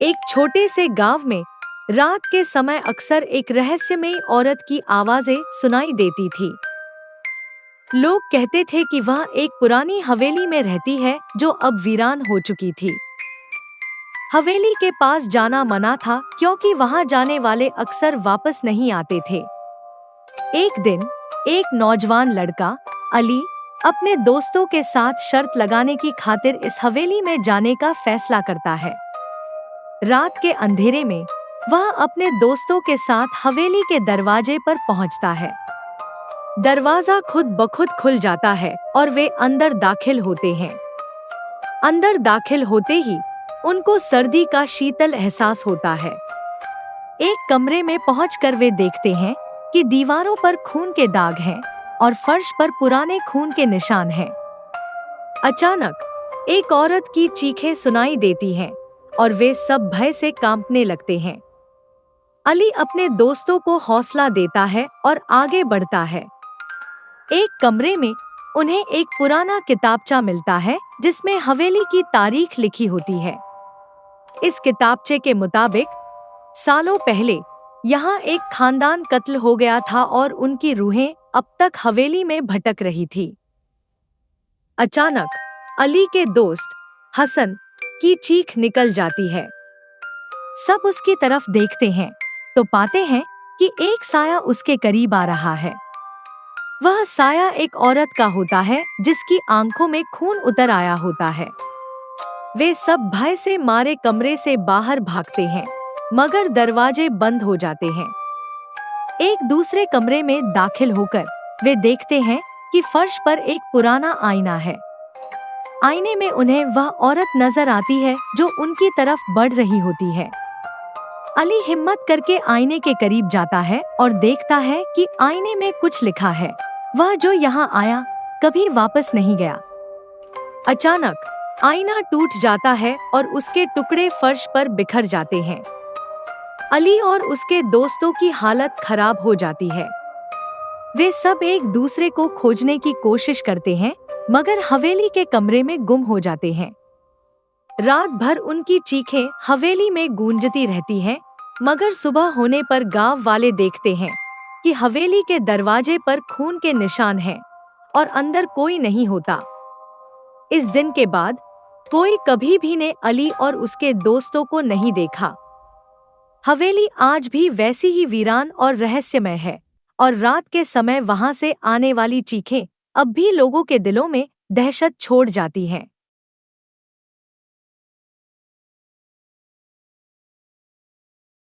एक छोटे से गांव में रात के समय अक्सर एक रहस्यमयी औरत की आवाजें सुनाई देती थी। लोग कहते थे कि वह एक पुरानी हवेली में रहती है जो अब वीरान हो चुकी थी। हवेली के पास जाना मना था क्योंकि वहां जाने वाले अक्सर वापस नहीं आते थे। एक दिन एक नौजवान लड़का अली अपने दोस्तों के साथ शर्त लगाने की खातिर इस हवेली में जाने का फैसला करता है। रात के अंधेरे में वह अपने दोस्तों के साथ हवेली के दरवाजे पर पहुंचता है। दरवाजा खुद ब खुद खुल जाता है और वे अंदर दाखिल होते हैं। अंदर दाखिल होते ही उनको सर्दी का शीतल एहसास होता है। एक कमरे में पहुंचकर वे देखते हैं कि दीवारों पर खून के दाग हैं और फर्श पर पुराने खून के निशान हैं। अचानक एक औरत की चीखें सुनाई देती हैं और वे सब भय से कांपने लगते हैं। अली अपने दोस्तों को हौसला देता है और आगे बढ़ता है। एक कमरे में उन्हें एक पुराना किताबचा मिलता है जिसमें हवेली की तारीख लिखी होती है। इस किताबचे के मुताबिक सालों पहले यहाँ एक खानदान कत्ल हो गया था और उनकी रूहें अब तक हवेली में भटक रही थी। अचानक अली के दोस्त हसन की चीख निकल जाती है। सब उसकी तरफ देखते हैं तो पाते हैं कि एक साया उसके करीब आ रहा है। वह साया एक औरत का होता है जिसकी आंखों में खून उतर आया होता है। वे सब भय से मारे कमरे से बाहर भागते हैं मगर दरवाजे बंद हो जाते हैं। एक दूसरे कमरे में दाखिल होकर वे देखते हैं कि फर्श पर एक पुराना आईना है। आईने में उन्हें वह औरत नजर आती है जो उनकी तरफ बढ़ रही होती है। अली हिम्मत करके आईने के करीब जाता है और देखता है कि आईने में कुछ लिखा है। वह जो यहाँ आया कभी वापस नहीं गया। अचानक आईना टूट जाता है और उसके टुकड़े फर्श पर बिखर जाते हैं। अली और उसके दोस्तों की हालत खराब हो जाती है। वे सब एक दूसरे को खोजने की कोशिश करते हैं मगर हवेली के कमरे में गुम हो जाते हैं। रात भर उनकी चीखें हवेली में गूंजती रहती हैं मगर सुबह होने पर गांव वाले देखते हैं कि हवेली के दरवाजे पर खून के निशान हैं और अंदर कोई नहीं होता। इस दिन के बाद कोई कभी भी ने अली और उसके दोस्तों को नहीं देखा। हवेली आज भी वैसी ही वीरान और रहस्यमय है और रात के समय वहां से आने वाली चीखें अब भी लोगों के दिलों में दहशत छोड़ जाती हैं।